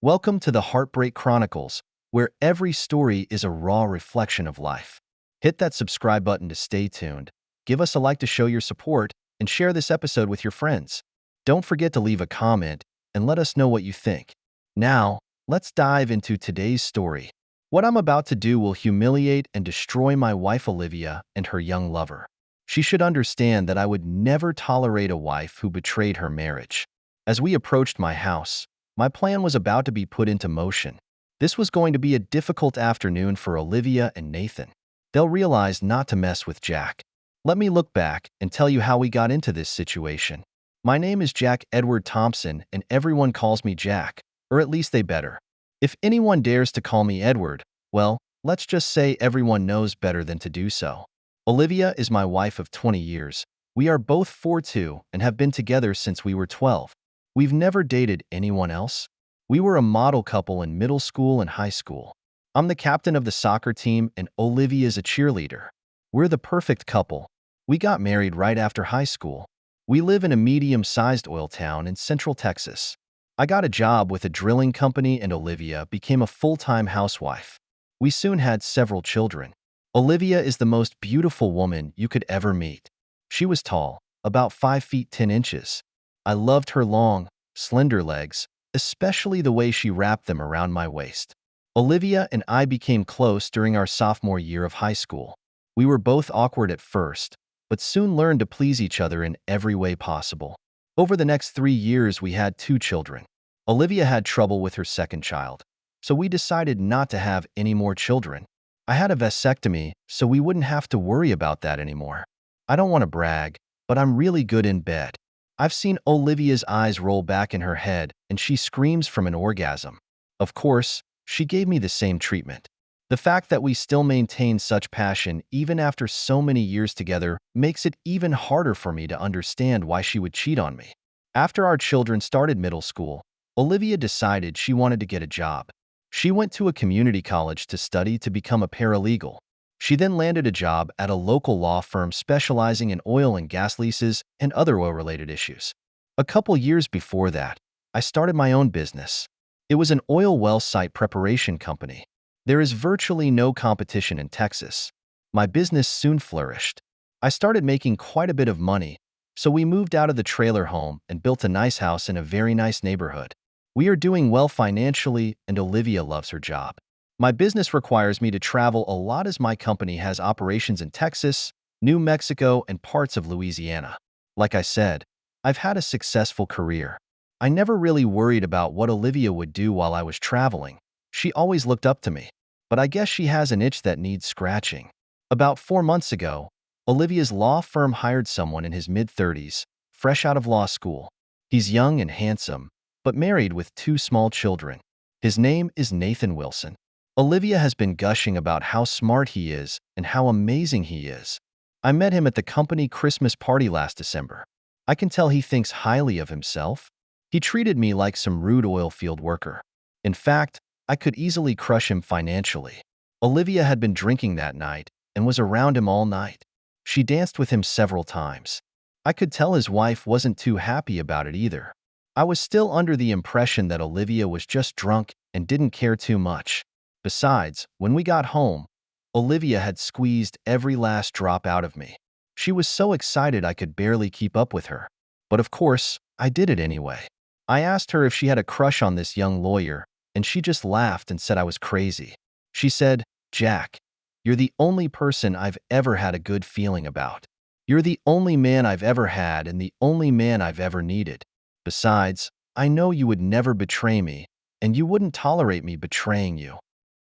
Welcome to the Heartbreak Chronicles, where every story is a raw reflection of life. Hit that subscribe button to stay tuned, give us a like to show your support, and share this episode with your friends. Don't forget to leave a comment and let us know what you think. Now, let's dive into today's story. What I'm about to do will humiliate and destroy my wife Olivia and her young lover. She should understand that I would never tolerate a wife who betrayed her marriage. As we approached my house, my plan was about to be put into motion. This was going to be a difficult afternoon for Olivia and Nathan. They'll realize not to mess with Jack. Let me look back and tell you how we got into this situation. My name is Jack Edward Thompson, and everyone calls me Jack, or at least they better. If anyone dares to call me Edward, well, let's just say everyone knows better than to do so. Olivia is my wife of 20 years. We are both 4'2" and have been together since we were 12. We've never dated anyone else. We were a model couple in middle school and high school. I'm the captain of the soccer team and Olivia's a cheerleader. We're the perfect couple. We got married right after high school. We live in a medium-sized oil town in central Texas. I got a job with a drilling company and Olivia became a full-time housewife. We soon had several children. Olivia is the most beautiful woman you could ever meet. She was tall, about 5 feet 10 inches. I loved her long, slender legs, especially the way she wrapped them around my waist. Olivia and I became close during our sophomore year of high school. We were both awkward at first, but soon learned to please each other in every way possible. Over the next 3 years, we had 2 children. Olivia had trouble with her second child, so we decided not to have any more children. I had a vasectomy, so we wouldn't have to worry about that anymore. I don't want to brag, but I'm really good in bed. I've seen Olivia's eyes roll back in her head and she screams from an orgasm. Of course, she gave me the same treatment. The fact that we still maintain such passion even after so many years together makes it even harder for me to understand why she would cheat on me. After our children started middle school, Olivia decided she wanted to get a job. She went to a community college to study to become a paralegal. She then landed a job at a local law firm specializing in oil and gas leases and other oil-related issues. A couple years before that, I started my own business. It was an oil well site preparation company. There is virtually no competition in Texas. My business soon flourished. I started making quite a bit of money, so we moved out of the trailer home and built a nice house in a very nice neighborhood. We are doing well financially, and Olivia loves her job. My business requires me to travel a lot as my company has operations in Texas, New Mexico, and parts of Louisiana. Like I said, I've had a successful career. I never really worried about what Olivia would do while I was traveling. She always looked up to me. But I guess she has an itch that needs scratching. About 4 months ago, Olivia's law firm hired someone in his mid-30s, fresh out of law school. He's young and handsome, but married with 2 small children. His name is Nathan Wilson. Olivia has been gushing about how smart he is and how amazing he is. I met him at the company Christmas party last December. I can tell he thinks highly of himself. He treated me like some rude oil field worker. In fact, I could easily crush him financially. Olivia had been drinking that night and was around him all night. She danced with him several times. I could tell his wife wasn't too happy about it either. I was still under the impression that Olivia was just drunk and didn't care too much. Besides, when we got home, Olivia had squeezed every last drop out of me. She was so excited I could barely keep up with her. But of course, I did it anyway. I asked her if she had a crush on this young lawyer, and she just laughed and said I was crazy. She said, "Jack, you're the only person I've ever had a good feeling about. You're the only man I've ever had and the only man I've ever needed. Besides, I know you would never betray me, and you wouldn't tolerate me betraying you."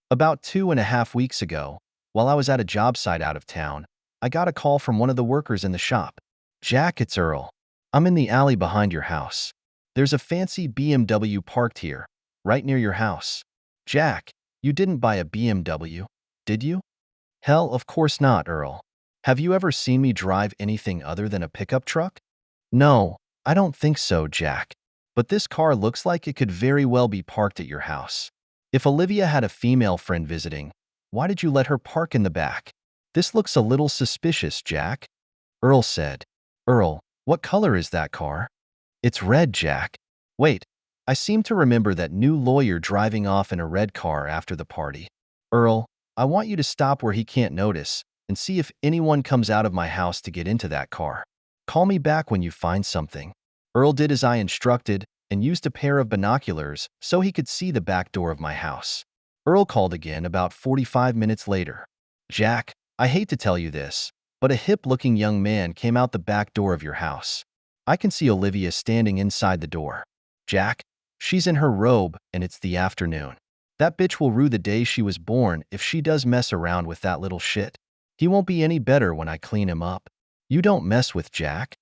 About 2.5 weeks ago, while I was at a job site out of town, I got a call from one of the workers in the shop. "Jack, it's Earl. I'm in the alley behind your house. There's a fancy BMW parked here, right near your house." "Jack, you didn't buy a BMW, did you?" "Hell, of course not, Earl. Have you ever seen me drive anything other than a pickup truck?" "No, I don't think so, Jack. But this car looks like it could very well be parked at your house. If Olivia had a female friend visiting, why did you let her park in the back? This looks a little suspicious, Jack." Earl said. "Earl, what color is that car?" "It's red, Jack." "Wait, I seem to remember that new lawyer driving off in a red car after the party. Earl, I want you to stop where he can't notice and see if anyone comes out of my house to get into that car. Call me back when you find something. Earl did as I instructed and used a pair of binoculars so he could see the back door of my house. Earl called again about 45 minutes later. Jack, I hate to tell you this, but a hip-looking young man came out the back door of your house. I can see Olivia standing inside the door. Jack, she's in her robe and it's the afternoon. That bitch will rue the day she was born if she does mess around with that little shit. He won't be any better when I clean him up. You don't mess with Jack.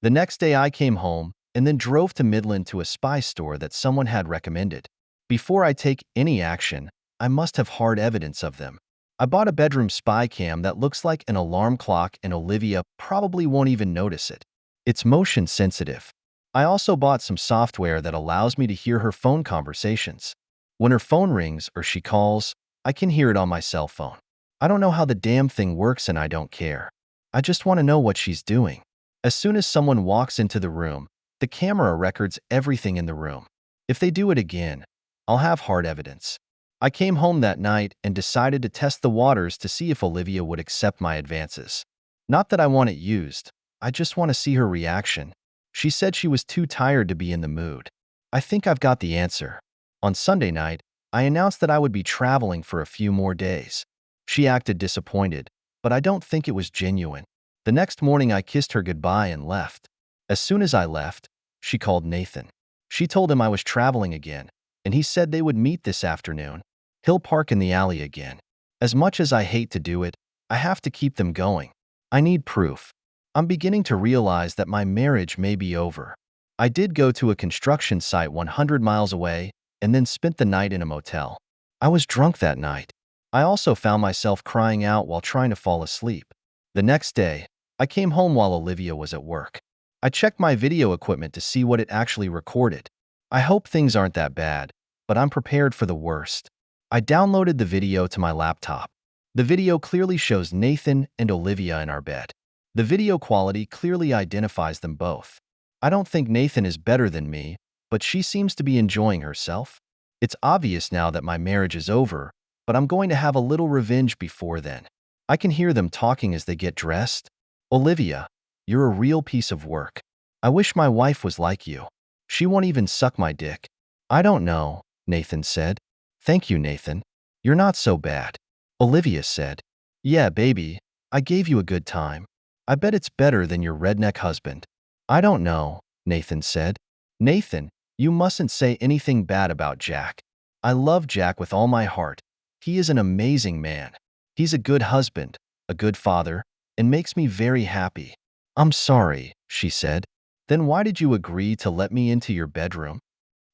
The next day I came home and then drove to Midland to a spy store that someone had recommended. Before I take any action, I must have hard evidence of them. I bought a bedroom spy cam that looks like an alarm clock and Olivia probably won't even notice it. It's motion sensitive. I also bought some software that allows me to hear her phone conversations. When her phone rings or she calls, I can hear it on my cell phone. I don't know how the damn thing works and I don't care. I just want to know what she's doing. As soon as someone walks into the room, the camera records everything in the room. If they do it again, I'll have hard evidence. I came home that night and decided to test the waters to see if Olivia would accept my advances. Not that I want it used, I just want to see her reaction. She said she was too tired to be in the mood. I think I've got the answer. On Sunday night, I announced that I would be traveling for a few more days. She acted disappointed, but I don't think it was genuine. The next morning I kissed her goodbye and left. As soon as I left, she called Nathan. She told him I was traveling again, and he said they would meet this afternoon. He'll park in the alley again. As much as I hate to do it, I have to keep them going. I need proof. I'm beginning to realize that my marriage may be over. I did go to a construction site 100 miles away and then spent the night in a motel. I was drunk that night. I also found myself crying out while trying to fall asleep. The next day, I came home while Olivia was at work. I checked my video equipment to see what it actually recorded. I hope things aren't that bad, but I'm prepared for the worst. I downloaded the video to my laptop. The video clearly shows Nathan and Olivia in our bed. The video quality clearly identifies them both. I don't think Nathan is better than me, but she seems to be enjoying herself. It's obvious now that my marriage is over, but I'm going to have a little revenge before then. I can hear them talking as they get dressed. Olivia, you're a real piece of work. I wish my wife was like you. She won't even suck my dick. I don't know, Nathan said. Thank you, Nathan. You're not so bad. Olivia said. Yeah, baby, I gave you a good time. I bet it's better than your redneck husband. I don't know, Nathan said. Nathan, you mustn't say anything bad about Jack. I love Jack with all my heart. He is an amazing man. He's a good husband, a good father, and makes me very happy. I'm sorry, she said. Then why did you agree to let me into your bedroom?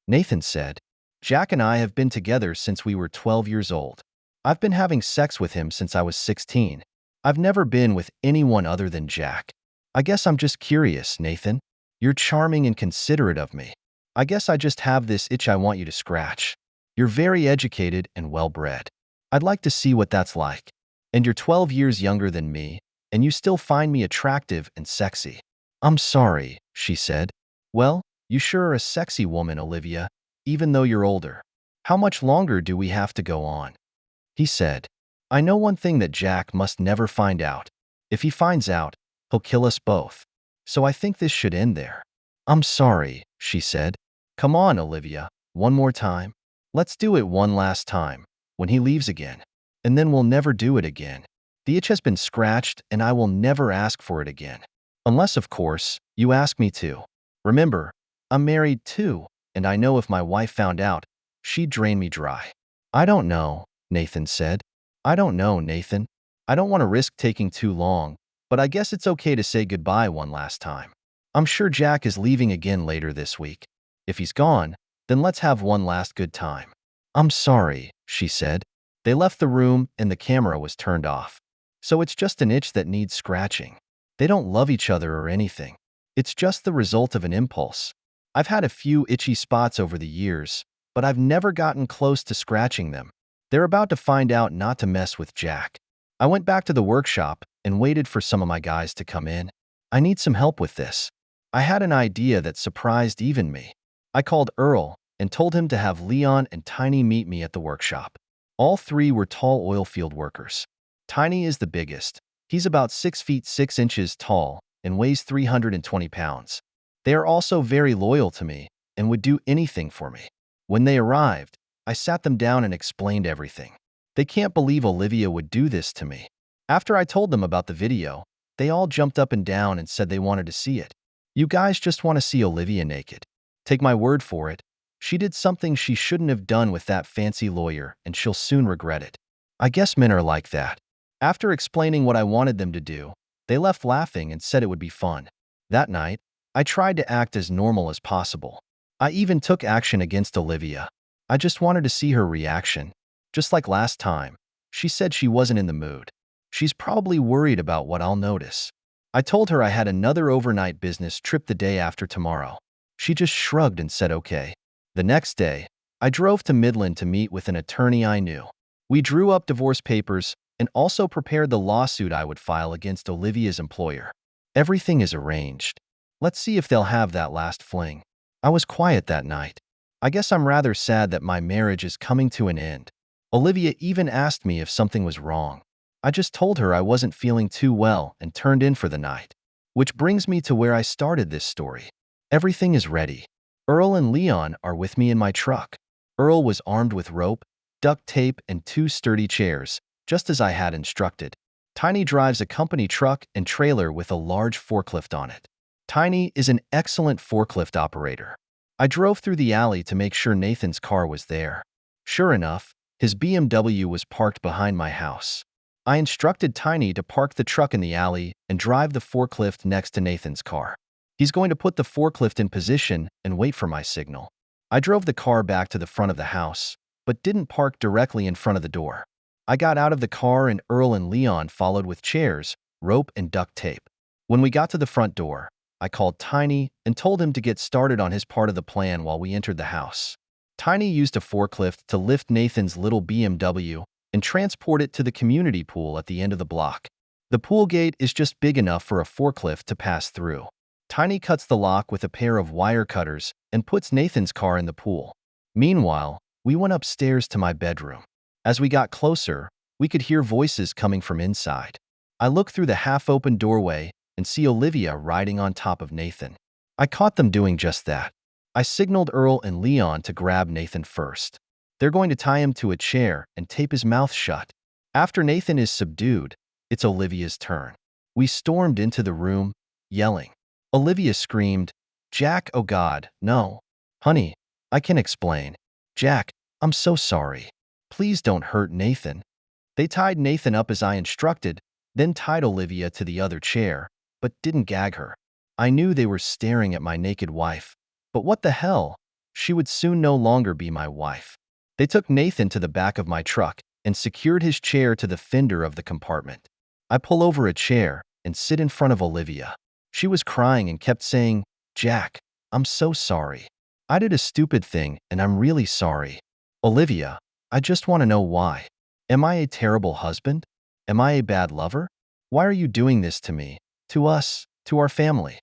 Nathan said. Jack and I have been together since we were 12 years old. I've been having sex with him since I was 16. I've never been with anyone other than Jack. I guess I'm just curious, Nathan. You're charming and considerate of me. I guess I just have this itch I want you to scratch. You're very educated and well-bred. I'd like to see what that's like. And you're 12 years younger than me, and you still find me attractive and sexy. I'm sorry, she said. Well, you sure are a sexy woman, Olivia, even though you're older. How much longer do we have to go on? He said. I know one thing that Jack must never find out. If he finds out, he'll kill us both. So I think this should end there. I'm sorry, she said. Come on, Olivia, one more time. Let's do it one last time, when he leaves again. And then we'll never do it again. The itch has been scratched and I will never ask for it again. Unless, of course, you ask me to. Remember, I'm married too, and I know if my wife found out, she'd drain me dry. I don't know, Nathan said. I don't know, Nathan. I don't want to risk taking too long, but I guess it's okay to say goodbye one last time. I'm sure Jack is leaving again later this week. If he's gone, then let's have one last good time. I'm sorry, she said. They left the room and the camera was turned off. So it's just an itch that needs scratching. They don't love each other or anything. It's just the result of an impulse. I've had a few itchy spots over the years, but I've never gotten close to scratching them. They're about to find out not to mess with Jack. I went back to the workshop and waited for some of my guys to come in. I need some help with this. I had an idea that surprised even me. I called Earl and told him to have Leon and Tiny meet me at the workshop. All three were tall oil field workers. Tiny is the biggest. He's about 6 feet 6 inches tall and weighs 320 pounds. They are also very loyal to me and would do anything for me. When they arrived, I sat them down and explained everything. They can't believe Olivia would do this to me. After I told them about the video, they all jumped up and down and said they wanted to see it. You guys just want to see Olivia naked. Take my word for it. She did something she shouldn't have done with that fancy lawyer, and she'll soon regret it. I guess men are like that. After explaining what I wanted them to do, they left laughing and said it would be fun. That night, I tried to act as normal as possible. I even took action against Olivia. I just wanted to see her reaction. Just like last time, she said she wasn't in the mood. She's probably worried about what I'll notice. I told her I had another overnight business trip the day after tomorrow. She just shrugged and said okay. The next day, I drove to Midland to meet with an attorney I knew. We drew up divorce papers and also prepared the lawsuit I would file against Olivia's employer. Everything is arranged. Let's see if they'll have that last fling. I was quiet that night. I guess I'm rather sad that my marriage is coming to an end. Olivia even asked me if something was wrong. I just told her I wasn't feeling too well and turned in for the night. Which brings me to where I started this story. Everything is ready. Earl and Leon are with me in my truck. Earl was armed with rope, duct tape, and 2 sturdy chairs, just as I had instructed. Tiny drives a company truck and trailer with a large forklift on it. Tiny is an excellent forklift operator. I drove through the alley to make sure Nathan's car was there. Sure enough, his BMW was parked behind my house. I instructed Tiny to park the truck in the alley and drive the forklift next to Nathan's car. He's going to put the forklift in position and wait for my signal. I drove the car back to the front of the house, but didn't park directly in front of the door. I got out of the car and Earl and Leon followed with chairs, rope, and duct tape. When we got to the front door, I called Tiny and told him to get started on his part of the plan while we entered the house. Tiny used a forklift to lift Nathan's little BMW and transport it to the community pool at the end of the block. The pool gate is just big enough for a forklift to pass through. Tiny cuts the lock with a pair of wire cutters and puts Nathan's car in the pool. Meanwhile, we went upstairs to my bedroom. As we got closer, we could hear voices coming from inside. I looked through the half-open doorway and see Olivia riding on top of Nathan. I caught them doing just that. I signaled Earl and Leon to grab Nathan first. They're going to tie him to a chair and tape his mouth shut. After Nathan is subdued, it's Olivia's turn. We stormed into the room, yelling. Olivia screamed, "Jack, oh God, no. Honey, I can explain. Jack, I'm so sorry. Please don't hurt Nathan." They tied Nathan up as I instructed, then tied Olivia to the other chair, but didn't gag her. I knew they were staring at my naked wife. But what the hell? She would soon no longer be my wife. They took Nathan to the back of my truck and secured his chair to the fender of the compartment. I pull over a chair and sit in front of Olivia. She was crying and kept saying, "Jack, I'm so sorry. I did a stupid thing and I'm really sorry. Olivia, I just want to know why. Am I a terrible husband? Am I a bad lover? Why are you doing this to me, to us, to our family?"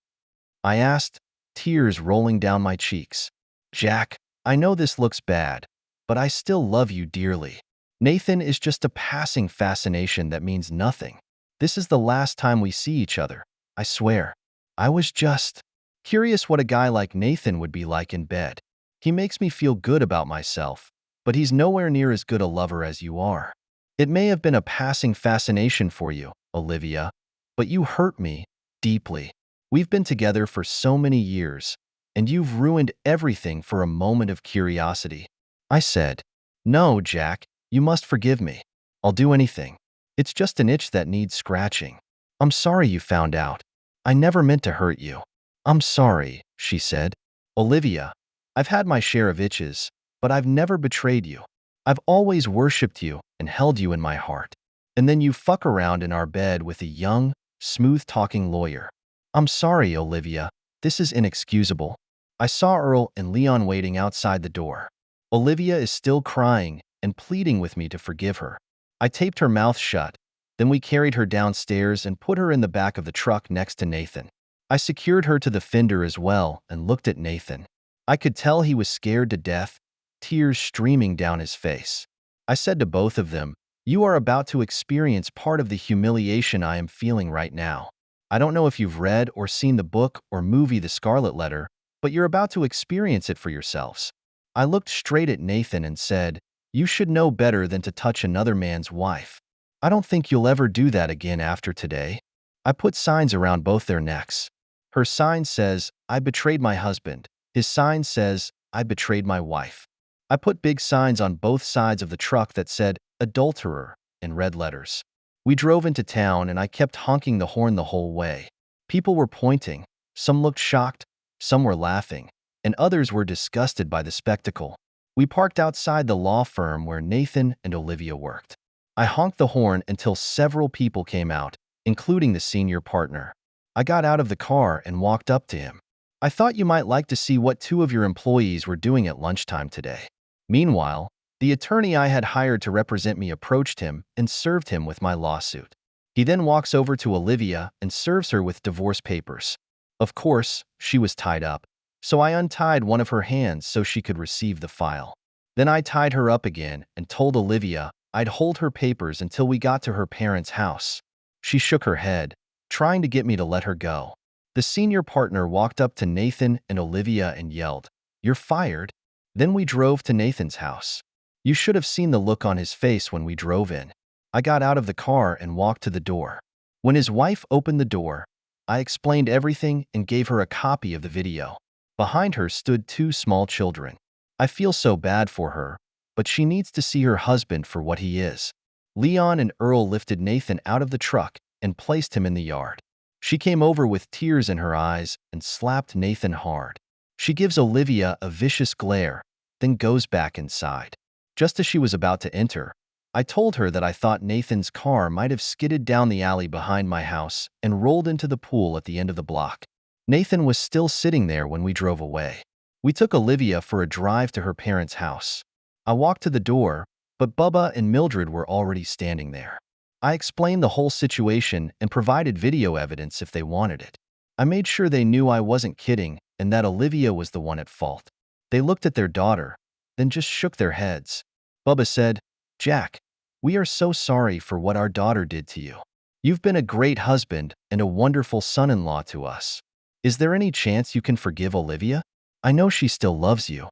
I asked, tears rolling down my cheeks. "Jack, I know this looks bad, but I still love you dearly. Nathan is just a passing fascination that means nothing. This is the last time we see each other, I swear. I was just curious what a guy like Nathan would be like in bed. He makes me feel good about myself, but he's nowhere near as good a lover as you are. It may have been a passing fascination for you, Olivia, but you hurt me deeply. We've been together for so many years, and you've ruined everything for a moment of curiosity." I said, "No, Jack, you must forgive me. I'll do anything. It's just an itch that needs scratching. I'm sorry you found out. I never meant to hurt you." "I'm sorry," she said. "Olivia, I've had my share of itches, but I've never betrayed you. I've always worshipped you and held you in my heart. And then you fuck around in our bed with a young, smooth-talking lawyer. I'm sorry, Olivia. This is inexcusable." I saw Earl and Leon waiting outside the door. Olivia is still crying and pleading with me to forgive her. I taped her mouth shut. Then we carried her downstairs and put her in the back of the truck next to Nathan. I secured her to the fender as well and looked at Nathan. I could tell he was scared to death, tears streaming down his face. I said to both of them, "You are about to experience part of the humiliation I am feeling right now. I don't know if you've read or seen the book or movie The Scarlet Letter, but you're about to experience it for yourselves." I looked straight at Nathan and said, "You should know better than to touch another man's wife. I don't think you'll ever do that again after today." I put signs around both their necks. Her sign says, "I betrayed my husband." His sign says, "I betrayed my wife." I put big signs on both sides of the truck that said, "Adulterer," in red letters. We drove into town and I kept honking the horn the whole way. People were pointing. Some looked shocked, some were laughing, and others were disgusted by the spectacle. We parked outside the law firm where Nathan and Olivia worked. I honked the horn until several people came out, including the senior partner. I got out of the car and walked up to him. "I thought you might like to see what two of your employees were doing at lunchtime today." Meanwhile, the attorney I had hired to represent me approached him and served him with my lawsuit. He then walks over to Olivia and serves her with divorce papers. Of course, she was tied up, so I untied one of her hands so she could receive the file. Then I tied her up again and told Olivia I'd hold her papers until we got to her parents' house. She shook her head, trying to get me to let her go. The senior partner walked up to Nathan and Olivia and yelled, "You're fired." Then we drove to Nathan's house. You should have seen the look on his face when we drove in. I got out of the car and walked to the door. When his wife opened the door, I explained everything and gave her a copy of the video. Behind her stood two small children. I feel so bad for her, but she needs to see her husband for what he is. Leon and Earl lifted Nathan out of the truck and placed him in the yard. She came over with tears in her eyes and slapped Nathan hard. She gives Olivia a vicious glare, then goes back inside. Just as she was about to enter, I told her that I thought Nathan's car might have skidded down the alley behind my house and rolled into the pool at the end of the block. Nathan was still sitting there when we drove away. We took Olivia for a drive to her parents' house. I walked to the door, but Bubba and Mildred were already standing there. I explained the whole situation and provided video evidence if they wanted it. I made sure they knew I wasn't kidding and that Olivia was the one at fault. They looked at their daughter, then just shook their heads. Bubba said, "Jack, we are so sorry for what our daughter did to you. You've been a great husband and a wonderful son-in-law to us. Is there any chance you can forgive Olivia? I know she still loves you."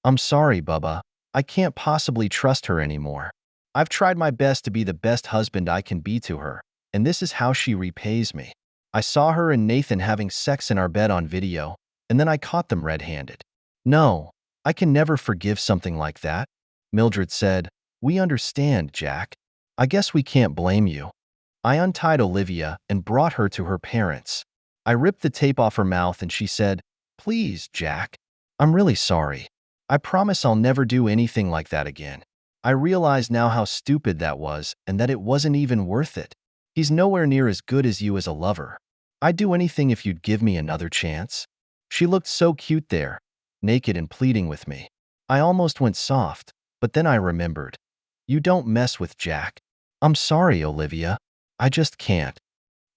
"I'm sorry, Bubba. I can't possibly trust her anymore. I've tried my best to be the best husband I can be to her, and this is how she repays me. I saw her and Nathan having sex in our bed on video, and then I caught them red-handed." "No, I can never forgive something like that." Mildred said, "We understand, Jack. I guess we can't blame you." I untied Olivia and brought her to her parents. I ripped the tape off her mouth and she said, "Please, Jack. I'm really sorry. I promise I'll never do anything like that again." I realize now how stupid that was and that it wasn't even worth it. He's nowhere near as good as you as a lover. I'd do anything if you'd give me another chance. She looked so cute there, naked and pleading with me. I almost went soft, but then I remembered. You don't mess with Jack. I'm sorry, Olivia. I just can't.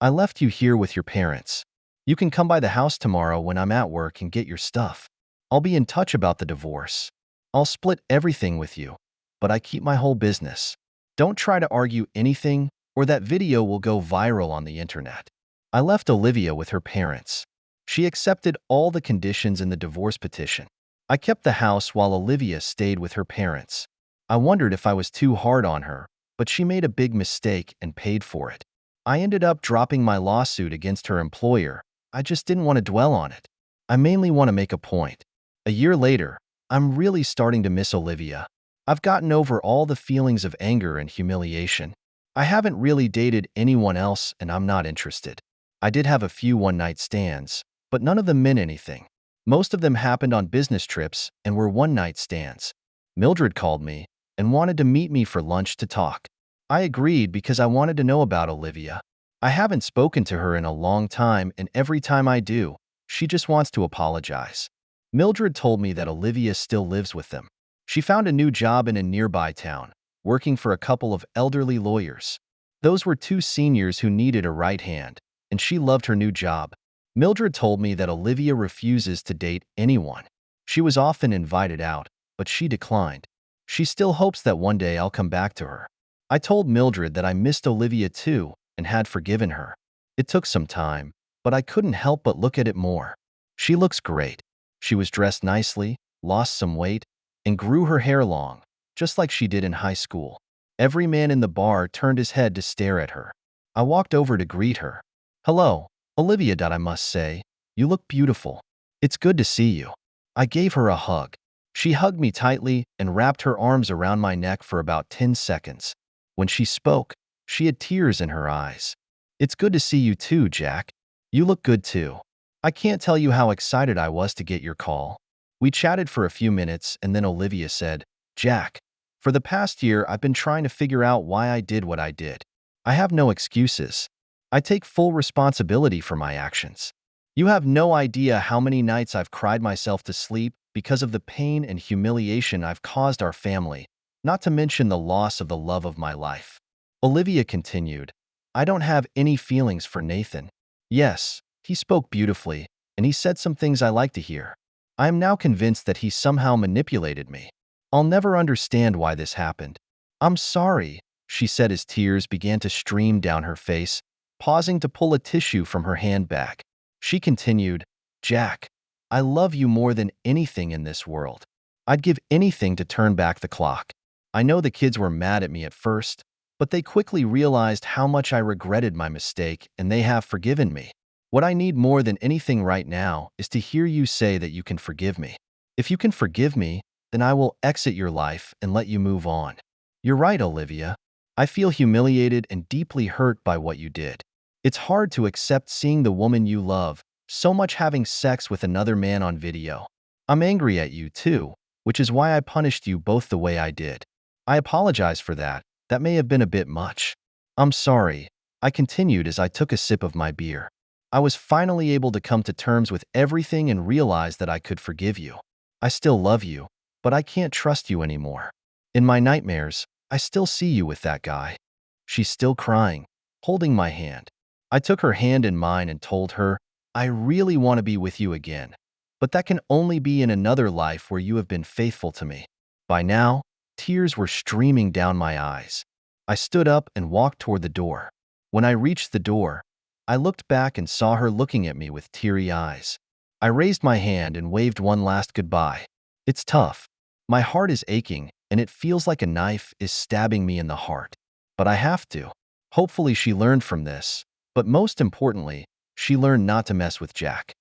I left you here with your parents. You can come by the house tomorrow when I'm at work and get your stuff. I'll be in touch about the divorce. I'll split everything with you, but I keep my whole business. Don't try to argue anything, or that video will go viral on the internet. I left Olivia with her parents. She accepted all the conditions in the divorce petition. I kept the house while Olivia stayed with her parents. I wondered if I was too hard on her, but she made a big mistake and paid for it. I ended up dropping my lawsuit against her employer. I just didn't want to dwell on it. I mainly want to make a point. A year later, I'm really starting to miss Olivia. I've gotten over all the feelings of anger and humiliation. I haven't really dated anyone else and I'm not interested. I did have a few one-night stands, but none of them meant anything. Most of them happened on business trips and were one-night stands. Mildred called me and wanted to meet me for lunch to talk. I agreed because I wanted to know about Olivia. I haven't spoken to her in a long time, and every time I do, she just wants to apologize. Mildred told me that Olivia still lives with them. She found a new job in a nearby town, working for a couple of elderly lawyers. Those were two seniors who needed a right hand, and she loved her new job. Mildred told me that Olivia refuses to date anyone. She was often invited out, but she declined. She still hopes that one day I'll come back to her. I told Mildred that I missed Olivia too and had forgiven her. It took some time, but I couldn't help but look at it more. She looks great. She was dressed nicely, lost some weight, and grew her hair long, just like she did in high school. Every man in the bar turned his head to stare at her. I walked over to greet her. "Hello, Olivia. I must say, you look beautiful. It's good to see you." I gave her a hug. She hugged me tightly and wrapped her arms around my neck for about 10 seconds. When she spoke, she had tears in her eyes. "It's good to see you too, Jack. You look good too. I can't tell you how excited I was to get your call." We chatted for a few minutes and then Olivia said, "Jack, for the past year I've been trying to figure out why I did what I did. I have no excuses. I take full responsibility for my actions. You have no idea how many nights I've cried myself to sleep because of the pain and humiliation I've caused our family, not to mention the loss of the love of my life." Olivia continued, "I don't have any feelings for Nathan. Yes, he spoke beautifully, and he said some things I like to hear. I am now convinced that he somehow manipulated me. I'll never understand why this happened. I'm sorry," she said as tears began to stream down her face, pausing to pull a tissue from her handbag. She continued, "Jack, I love you more than anything in this world. I'd give anything to turn back the clock. I know the kids were mad at me at first, but they quickly realized how much I regretted my mistake and they have forgiven me. What I need more than anything right now is to hear you say that you can forgive me. If you can forgive me, then I will exit your life and let you move on." You're right, Olivia. I feel humiliated and deeply hurt by what you did. It's hard to accept seeing the woman you love so much having sex with another man on video. I'm angry at you too, which is why I punished you both the way I did. I apologize for that. That may have been a bit much. I'm sorry, I continued as I took a sip of my beer. I was finally able to come to terms with everything and realize that I could forgive you. I still love you, but I can't trust you anymore. In my nightmares, I still see you with that guy. She's still crying, holding my hand. I took her hand in mine and told her, "I really want to be with you again, but that can only be in another life where you have been faithful to me." By now, tears were streaming down my eyes. I stood up and walked toward the door. When I reached the door, I looked back and saw her looking at me with teary eyes. I raised my hand and waved one last goodbye. It's tough. My heart is aching, and it feels like a knife is stabbing me in the heart. But I have to. Hopefully she learned from this, but most importantly, she learned not to mess with Jack.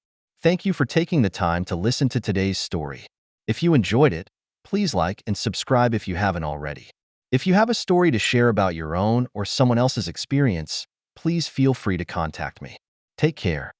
Thank you for taking the time to listen to today's story. If you enjoyed it, please like and subscribe if you haven't already. If you have a story to share about your own or someone else's experience, please feel free to contact me. Take care.